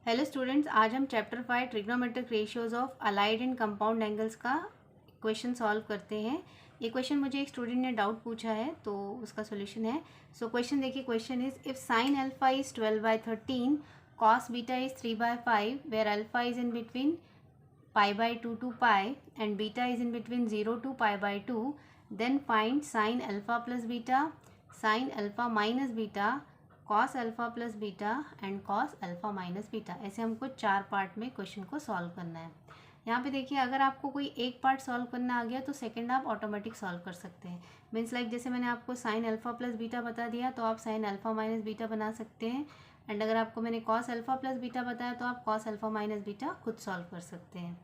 Hello students, आज हम chapter 5 trigonometric ratios of allied and compound angles का question solve करते हैं। ये क्वेश्चन मुझे एक स्टूडेंट ने डाउट पूछा है तो उसका सॉल्यूशन है। सो क्वेश्चन देखिए, question is if sine alpha is 12/13, cos beta is 3/5, where alpha is in between π/2 to π and beta is in between 0 to π/2, then find sin alpha plus beta, sin alpha minus beta, cos alpha plus beta and cos alpha minus beta। ऐसे हमको 4 part में question को solve करना है। यहाँ पे देखिए, अगर आपको कोई एक पार्ट सॉल्व करना आ गया तो सेकंड आप ऑटोमेटिक सॉल्व कर सकते हैं। मीन्स लाइक जैसे मैंने आपको साइन अल्फा प्लस बीटा बता दिया तो आप साइन अल्फा माइनस बीटा बना सकते हैं। एंड अगर आपको मैंने कॉस अल्फा प्लस बीटा बताया तो आप कॉस अल्फा माइनस बीटा खुद सॉल्व कर सकते हैं।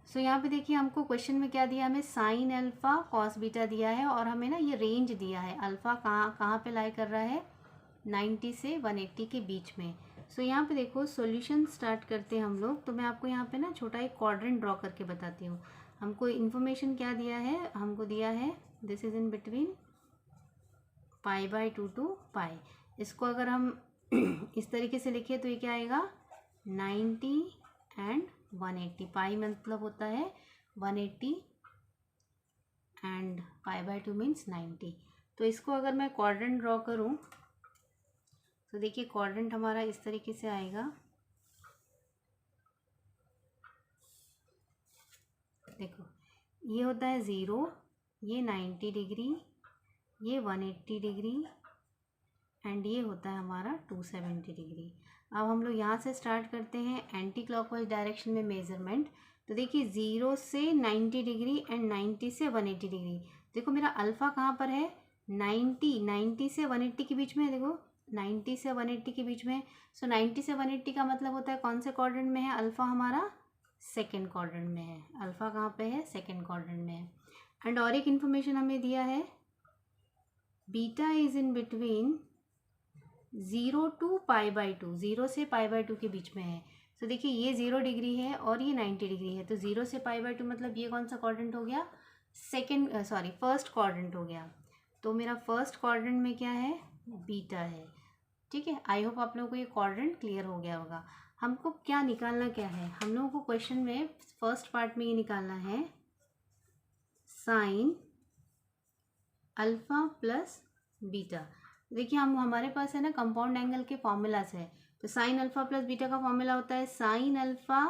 सो यहाँ पे देखिए, हमको क्वेश्चन में क्या दिया, हमें साइन अल्फा कॉस बीटा दिया है और हमें ना ये रेंज दिया है, अल्फा कहाँ कहाँ पे लाई कर रहा है, 90 से 180 के बीच में। सो यहाँ पे देखो, सॉल्यूशन स्टार्ट करते हैं हम लोग। तो मैं आपको यहाँ पे ना छोटा एक क्वाड्रेंट ड्रॉ करके बताती हूँ। हमको इन्फॉर्मेशन क्या दिया है, हमको दिया है this is in between π/2 to π। इसको अगर हम इस तरीके से लिखे तो ये क्या आएगा, 90 एंड 180। पाई मतलब होता है 180 एंड π/2 मीन्स 90। तो इसको अगर मैं क्वाड्रेंट ड्रॉ करूँ तो देखिए, क्वाड्रेंट हमारा इस तरीके से आएगा। देखो, ये होता है 0, ये 90 डिग्री, ये 180 डिग्री एंड ये होता है हमारा 270 डिग्री। अब हम लोग यहाँ से स्टार्ट करते हैं एंटी क्लॉकवाइज डायरेक्शन में मेजरमेंट। तो देखिए, 0 से 90 डिग्री एंड 90 से 180 डिग्री। देखो मेरा अल्फ़ा कहाँ पर है, 90 से 180 के बीच में है। देखो 90 से 180 के बीच में। सो 90 से 180 का मतलब होता है कौन से क्वाड्रेंट में है, अल्फ़ा हमारा सेकेंड क्वाड्रेंट में है। अल्फ़ा कहाँ पे है, सेकेंड क्वाड्रेंट में है। एंड और एक इन्फॉर्मेशन हमें दिया है, beta is in between 0 to π/2, 0 से π/2 के बीच में है। तो देखिए, ये 0 डिग्री है और ये 90 डिग्री है। तो 0 से π/2 मतलब ये कौन सा क्वाड्रेंट हो गया, फर्स्ट क्वाड्रेंट हो गया। तो मेरा फर्स्ट क्वाड्रेंट में क्या है, बीटा है। ठीक है, आई होप आप लोगों को ये क्वाड्रेंट क्लियर हो गया होगा। हमको क्या निकालना क्या है, हम लोगों को क्वेश्चन में फर्स्ट पार्ट में ये निकालना है, साइन अल्फा प्लस बीटा। देखिए, हमारे पास है ना कंपाउंड एंगल के फॉर्मूलाज है। तो साइन अल्फा प्लस बीटा का फॉर्मूला होता है sine alpha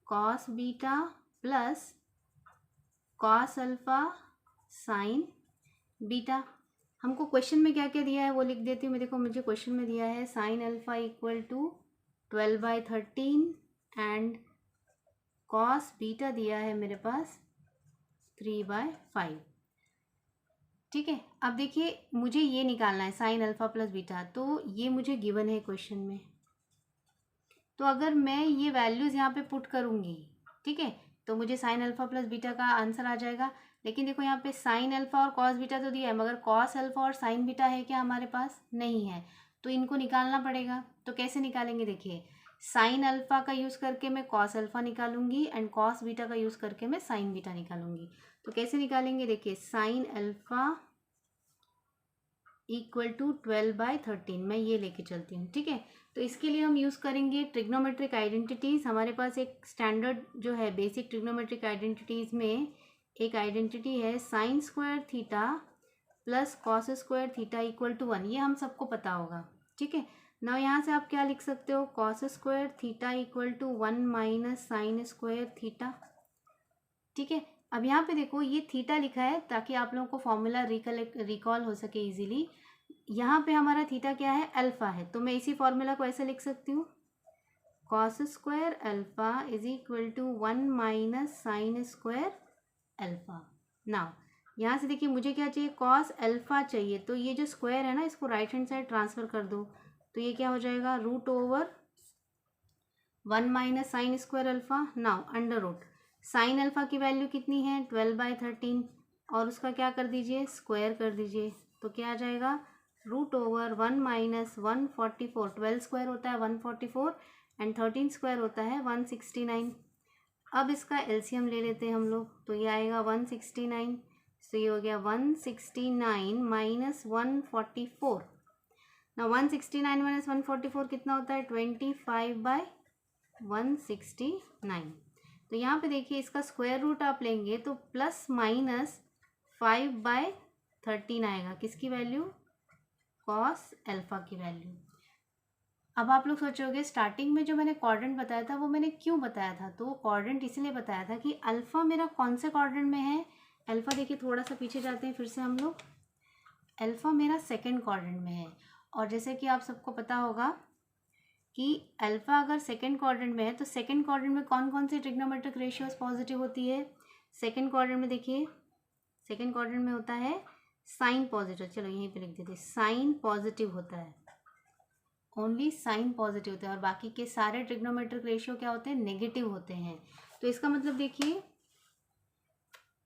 cos beta plus cos alpha sine beta. हमको क्वेश्चन में क्या क्या दिया है वो लिख देती हूँ मैं। देखो, मुझे क्वेश्चन में दिया है sine alpha equal to 12/13 and cos beta दिया है मेरे पास 3/5। ठीक है, अब देखिए, मुझे ये निकालना है साइन अल्फा प्लस बीटा। तो ये मुझे गिवन है क्वेश्चन में। तो अगर मैं ये वैल्यूज़ यहाँ पे पुट करूँगी, ठीक है, तो मुझे साइन अल्फा प्लस बीटा का आंसर आ जाएगा। लेकिन देखो, यहाँ पे साइन अल्फा और कॉस बीटा तो दिया है, मगर कॉस अल्फा और साइन बीटा है क्या हमारे पास, नहीं है। तो इनको निकालना पड़ेगा। तो कैसे निकालेंगे, देखिए, साइन अल्फा का यूज़ करके मैं कॉस अल्फा निकालूंगी एंड कॉस बीटा का यूज़ करके मैं साइन बीटा निकालूंगी। तो कैसे निकालेंगे, देखिए, साइन अल्फा इक्वल टू 12/13 मैं ये लेके चलती हूँ। ठीक है, तो इसके लिए हम यूज़ करेंगे ट्रिग्नोमेट्रिक आइडेंटिटीज़। हमारे पास एक स्टैंडर्ड जो है बेसिक ट्रिग्नोमेट्रिक आइडेंटिटीज़ में एक आइडेंटिटी है sine square theta plus cos square theta equal to 1। ये हम सबको पता होगा। ठीक है ना, यहाँ से आप क्या लिख सकते हो, cos square theta equal to 1 minus sine square theta. ठीक है, अब यहाँ पे देखो, ये थीटा लिखा है ताकि आप लोगों को फॉर्मूला रिकॉल हो सके इजीली। यहाँ पे हमारा थीटा क्या है, अल्फा है। तो मैं इसी फॉर्मूला को ऐसे लिख सकती हूँ, cos square alpha is equal to 1 minus sine square alpha. Now यहाँ से देखिए, मुझे क्या चाहिए, कॉस अल्फा चाहिए। तो ये जो स्क्वायर है ना, इसको राइट हैंड साइड ट्रांसफ़र कर दो। तो ये क्या हो जाएगा, √1 minus sine square alpha. Now under root sine alpha की वैल्यू कितनी है, 12/13, और उसका क्या कर दीजिए, स्क्वायर कर दीजिए। तो क्या आ जाएगा, √1 माइनस 144। 12 स्क्वायर होता है 144 एंड 13 स्क्वायर होता है 169। अब इसका एलसीएम ले लेते हैं हम लोग। तो ये आएगा 169। तो ये हो गया 169 माइनस 144। ना 169 माइनस 144 कितना होता है 25/169। तो यहाँ पे देखिए इसका स्क्वायर रूट आप लेंगे तो प्लस माइनस 5/13 आएगा। किसकी वैल्यू? कॉस अल्फा की वैल्यू। अब आप लोग सोचोगे स्टार्टिंग में जो मैंने क्वाड्रेंट बताया था वो मैंने क्यों बताया था? तो क्वाड्रेंट इसलिए बताया था कि अल्फ़ा मेरा कौन से क्वाड्रेंट में है। अल्फ़ा देखिए थोड़ा सा पीछे जाते हैं फिर से हम लोग। अल्फ़ा मेरा सेकंड क्वाड्रेंट में है, और जैसे कि आप सबको पता होगा कि अल्फ़ा अगर सेकंड क्वाड्रेंट में है तो सेकंड क्वाड्रेंट में कौन कौन सी ट्रिग्नोमेट्रिक रेशियोज पॉजिटिव होती है? सेकंड क्वाड्रेंट में देखिए, सेकंड क्वाड्रेंट में होता है साइन पॉजिटिव। चलो यहीं पे लिख देते हैं, साइन पॉजिटिव होता है, ओनली साइन पॉजिटिव होता है, और बाकी के सारे ट्रिग्नोमेट्रिक रेशियो क्या होते हैं? नेगेटिव होते हैं। तो इसका मतलब देखिए,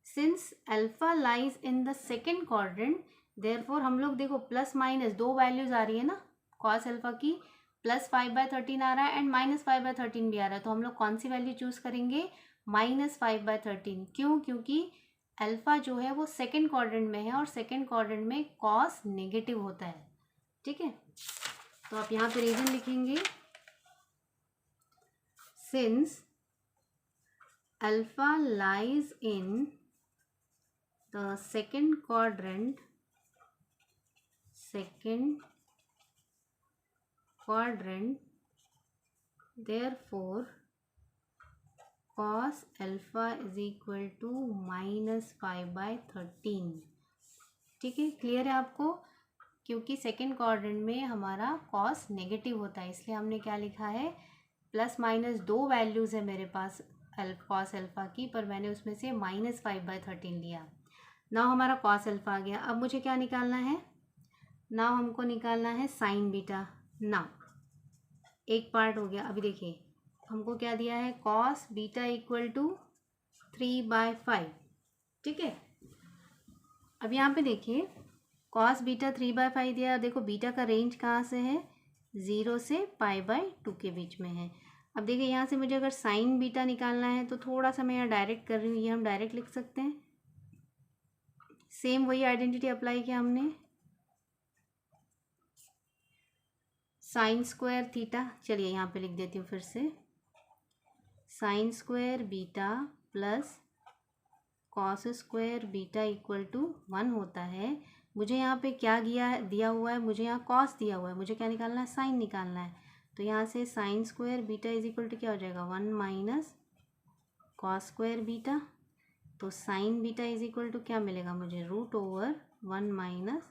since alpha lies in the second quadrant, therefore हम लोग देखो प्लस माइनस दो वैल्यूज आ रही है ना कॉस अल्फा की, प्लस 5/13 आ रहा है एंड माइनस 5/13 भी आ रहा है। तो हम लोग कौन सी वैल्यू चूज करेंगे? माइनस 5/13। क्यों? क्योंकि अल्फा जो है वो सेकेंड क्वाड्रेंट में है और सेकेंड क्वाड्रेंट में कॉस नेगेटिव होता है। ठीक है, तो आप यहाँ पे रीजन लिखेंगे, since alpha lies in the second quadrant, therefore cos alpha is equal to -5/13। ठीक है, क्लियर है आपको? क्योंकि सेकेंड क्वाड्रेंट में हमारा कॉस नेगेटिव होता है, इसलिए हमने क्या लिखा है, प्लस माइनस दो वैल्यूज़ है मेरे पास कॉस अल्फा की, पर मैंने उसमें से -5/13 लिया। नाउ हमारा कॉस अल्फा आ गया। अब मुझे क्या निकालना है? नाउ हमको निकालना है साइन बीटा। नाउ एक पार्ट हो गया। अभी देखिए हमको क्या दिया है, कॉस बीटा इक्वल टू 3/5। ठीक है, अब यहाँ पे देखिए कॉस बीटा 3/5 दिया। देखो बीटा का रेंज कहाँ से है? 0 से π/2 के बीच में है। अब देखिए यहाँ से मुझे अगर साइन बीटा निकालना है तो थोड़ा सा मैं यहाँ डायरेक्ट कर रही हूँ, ये हम डायरेक्ट लिख सकते हैं। सेम वही आइडेंटिटी अप्लाई किया हमने, साइन स्क्वायर थीटा। चलिए यहाँ पे लिख देती हूँ फिर से, sine square beta plus cos square beta equal to 1 होता है। मुझे यहाँ पे क्या दिया हुआ है? मुझे यहाँ कॉस दिया हुआ है, मुझे क्या निकालना है? साइन निकालना है। तो यहाँ से sine square beta is equal to क्या हो जाएगा? 1 माइनस कॉस स्क्वायर बीटा। तो sine beta is equal to क्या मिलेगा मुझे? √1 माइनस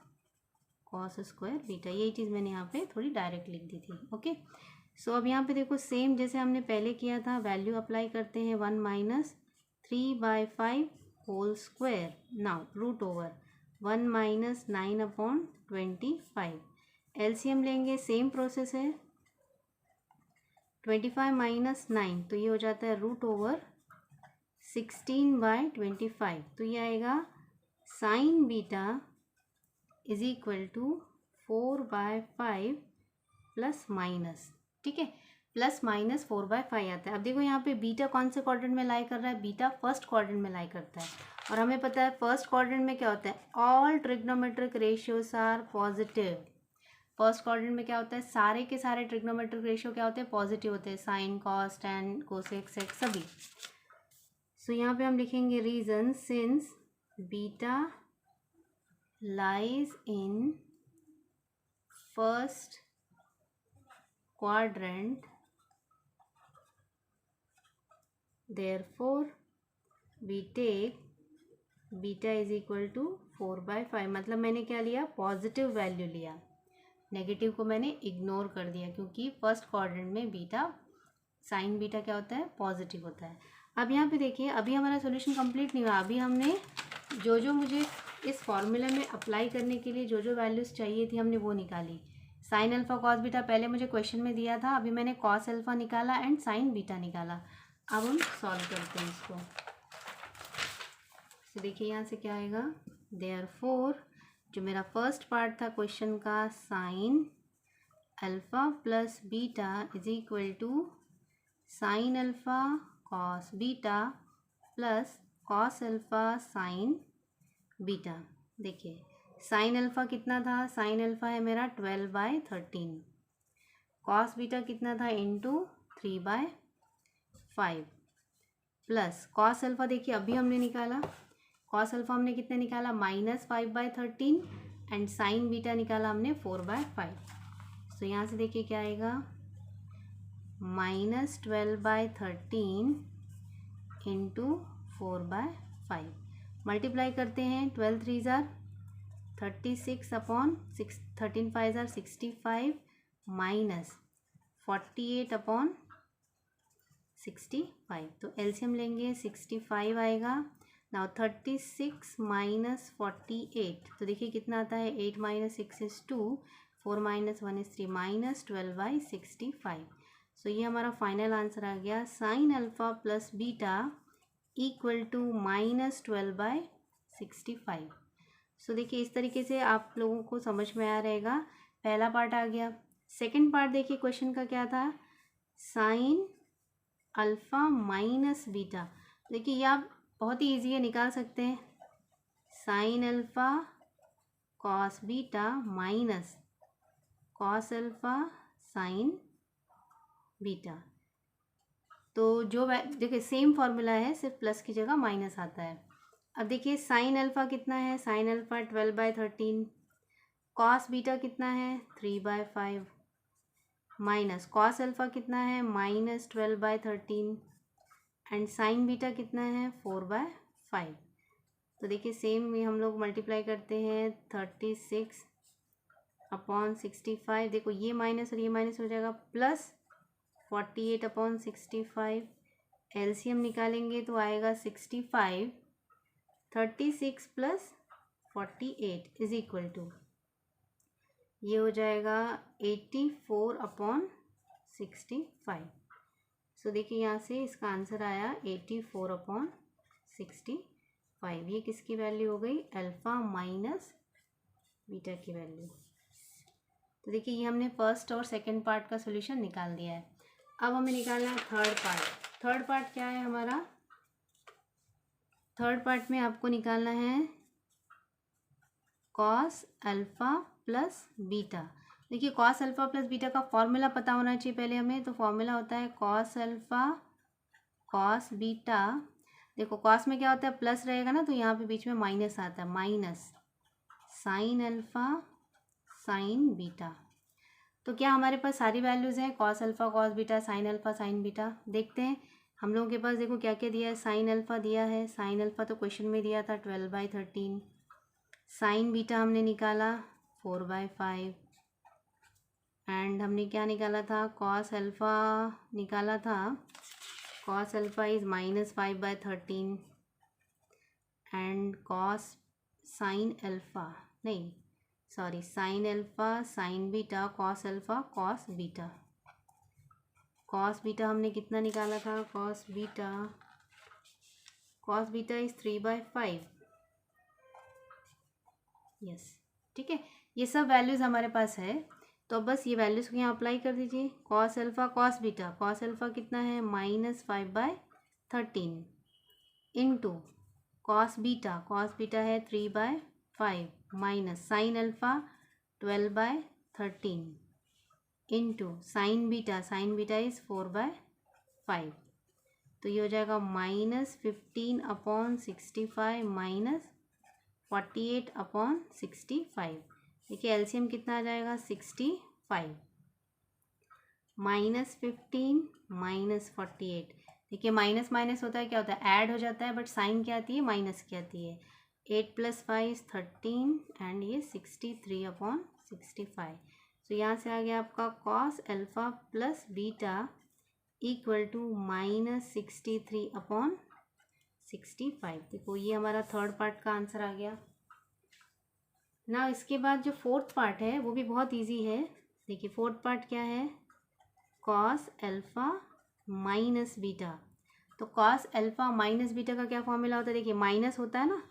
कॉस स्क्वायर बीटा। यही चीज़ मैंने यहाँ पे थोड़ी डायरेक्ट लिख दी थी। ओके, सो अब यहाँ पे देखो सेम जैसे हमने पहले किया था, वैल्यू अप्लाई करते हैं, 1 minus 3/5 whole square. Now √1 minus 9/25। LCM लेंगे, सेम प्रोसेस है, 25 माइनस 9 तो ये हो जाता है √16/25। तो ये आएगा sine beta is equal to 4/5 plus minus. ठीक है, प्लस माइनस 4/5 आता है। अब देखो यहाँ पे बीटा कौन से क्वाड्रेंट में लाई कर रहा है? बीटा फर्स्ट क्वाड्रेंट में लाई करता है, और हमें पता है फर्स्ट क्वाड्रेंट में क्या होता है? All trigonometric ratios are positive. First quadrant में क्या होता है? सारे के सारे ट्रिग्नोमेट्रिक रेशियो क्या होते हैं? पॉजिटिव होते हैं, sine cos tan cosec sec सभी। सो यहाँ पे हम लिखेंगे reason, since beta lies in first quadrant, therefore we take beta is equal to 4/5। मतलब मैंने क्या लिया? पॉजिटिव वैल्यू लिया, नेगेटिव को मैंने इग्नोर कर दिया, क्योंकि फर्स्ट क्वाड्रेंट में बीटा, साइन बीटा क्या होता है? पॉजिटिव होता है। अब यहाँ पे देखिए, अभी हमारा सॉल्यूशन कंप्लीट नहीं हुआ। अभी हमने जो मुझे इस फॉर्मूले में अप्लाई करने के लिए जो वैल्यूज़ चाहिए थी हमने वो निकाली। साइन अल्फा कॉस बीटा पहले मुझे क्वेश्चन में दिया था, अभी मैंने कॉस अल्फा निकाला एंड साइन बीटा निकाला। अब हम सॉल्व करते हैं इसको। तो देखिए यहाँ से क्या आएगा, देयरफॉर जो मेरा फर्स्ट पार्ट था क्वेश्चन का, sine alpha plus beta is equal to sine alpha cos beta plus cos alpha sine beta. देखिए साइन अल्फ़ा कितना था, साइन अल्फ़ा है मेरा 12/13, कॉस बीटा कितना था इंटू 3/5 प्लस कॉस अल्फ़ा देखिए अभी हमने निकाला, कॉस अल्फ़ा हमने कितना निकाला -5/13 एंड साइन बीटा निकाला हमने 4/5। तो यहाँ से देखिए क्या आएगा -12/13 इंटू 4/5 मल्टीप्लाई करते हैं 12 3 ज़ार 36 अपॉन 13 5 ज़ार 65 माइनस 48 अपॉन 65। तो एलसीएम लेंगे 65 आएगा। नाउ 36 माइनस 48 तो देखिए कितना आता है 8 minus 6 is 2 4 minus 1 is 3 minus 12/65। So ये हमारा फाइनल आंसर आ गया sine alpha plus beta equal to -12/65। So देखिए इस तरीके से आप लोगों को समझ में आ रहेगा। पहला पार्ट आ गया। सेकंड पार्ट देखिए क्वेश्चन का क्या था, साइन अल्फ़ा माइनस बीटा। देखिए ये आप बहुत ही ईजी है, निकाल सकते हैं। Sine alpha cos beta minus cos alpha sine beta. तो जो देखिए सेम फॉर्मूला है, सिर्फ प्लस की जगह माइनस आता है। अब देखिए साइन अल्फ़ा कितना है, साइन अल्फ़ा 12/13, कॉस बीटा कितना है 3/5 माइनस कॉस अल्फ़ा कितना है -12/13 एंड साइन बीटा कितना है 4/5। तो देखिए सेम ये हम लोग मल्टीप्लाई करते हैं 36 अपॉन 65। देखो ये माइनस और ये माइनस हो जाएगा प्लस 48 अपॉन 65। एलसीएम निकालेंगे तो आएगा 65 36 प्लस 48 इज इक्वल टू ये हो जाएगा 84 अपॉन 65। सो देखिए यहाँ से इसका आंसर आया 84 अपॉन 65। ये किसकी वैल्यू हो गई, अल्फ़ा माइनस बीटा की वैल्यू। तो देखिए ये हमने फर्स्ट और सेकंड पार्ट का सॉल्यूशन निकाल दिया है। अब हमें निकालना है थर्ड पार्ट। थर्ड पार्ट क्या है हमारा, थर्ड पार्ट में आपको निकालना है कॉस अल्फ़ा प्लस बीटा। देखिए कॉस अल्फ़ा प्लस बीटा का फॉर्मूला पता होना चाहिए पहले हमें। तो फॉर्मूला होता है कॉस अल्फ़ा कॉस बीटा। देखो कॉस में क्या होता है प्लस रहेगा ना, तो यहाँ पे बीच में माइनस आता है, minus sign alpha sine beta. तो क्या हमारे पास सारी वैल्यूज़ हैं, cos alpha cos beta sine alpha sine beta. देखते हैं हम लोगों के पास, देखो क्या क्या दिया है। साइन अल्फ़ा दिया है, साइन अल्फ़ा तो क्वेश्चन में दिया था 12/13। साइन बीटा हमने निकाला 4/5 एंड हमने क्या निकाला था, कॉस अल्फ़ा निकाला था, cos alpha is -5/13 and cos sine alpha नहीं sorry sine alpha sine beta cos alpha cos beta. Cos beta हमने कितना निकाला था, कॉस बीटा इज़ 3/5। यस ठीक है, ये सब वैल्यूज़ हमारे पास है। तो बस ये वैल्यूज़ को यहाँ अप्लाई कर दीजिए। Cos alpha cos beta, cos alpha कितना है -5/13 इंटू कॉस बीटा है 3/5 minus sine alpha 12/13 into sine beta is 4/5। तो ये हो जाएगा -15 अपॉन 65 माइनस 48 अपॉन 65। देखिए एलसीएम कितना आ जाएगा 65 -15 -48। देखिए माइनस माइनस होता है क्या होता है, ऐड हो जाता है, बट साइन क्या आती है माइनस की आती है। 8 + 5 13 एंड ये 63 अपॉन 65। तो यहाँ से आ गया आपका cos alpha plus beta equal to -63 upon 65। देखो ये हमारा थर्ड पार्ट का आंसर आ गया ना। इसके बाद जो फोर्थ पार्ट है वो भी बहुत इजी है। देखिए फोर्थ पार्ट क्या है, कॉस अल्फ़ा माइनस बीटा। तो कॉस अल्फ़ा माइनस बीटा का क्या फॉर्मूला होता है, देखिए माइनस होता है ना,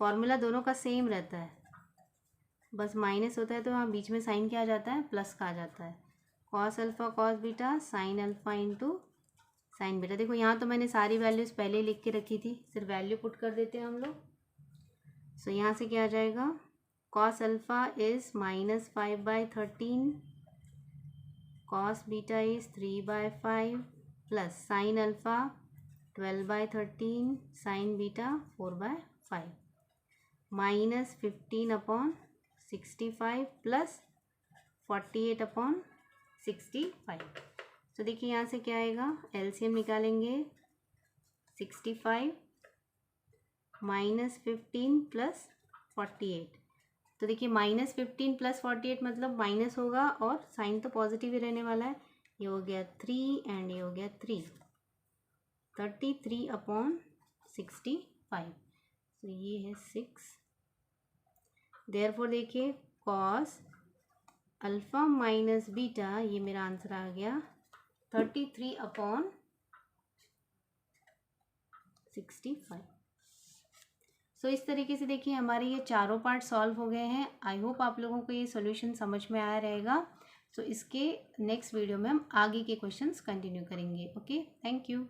फॉर्मूला दोनों का सेम रहता है, बस माइनस होता है तो वहाँ बीच में साइन क्या आ जाता है, प्लस का आ जाता है। Cos alpha cos beta sine alpha into sine beta. देखो यहाँ तो मैंने सारी वैल्यूज़ पहले ही लिख के रखी थी, सिर्फ वैल्यू पुट कर देते हैं हम लोग। सो यहाँ से क्या आ जाएगा cos alpha is -5/13, cos beta is 3/5 plus sin alpha 12/13, sin beta 4/5, -15/65 plus 48/65। तो देखिए यहाँ से क्या आएगा, एलसीएम निकालेंगे। 65 -15 प्लस 48, तो देखिए -15 प्लस 48 मतलब माइनस होगा और साइन तो पॉजिटिव ही रहने वाला है। ये हो गया 3 एंड ये हो गया 3, 33/65। तो ये है 6। देयरफॉर देखिए कॉस अल्फ़ा माइनस बीटा, ये मेरा आंसर आ गया 33/65। सो इस तरीके से देखिए हमारे ये चारों पार्ट सॉल्व हो गए हैं। आई होप आप लोगों को ये सॉल्यूशन समझ में आया रहेगा। सो इसके नेक्स्ट वीडियो में हम आगे के क्वेश्चंस कंटिन्यू करेंगे। Okay, thank you.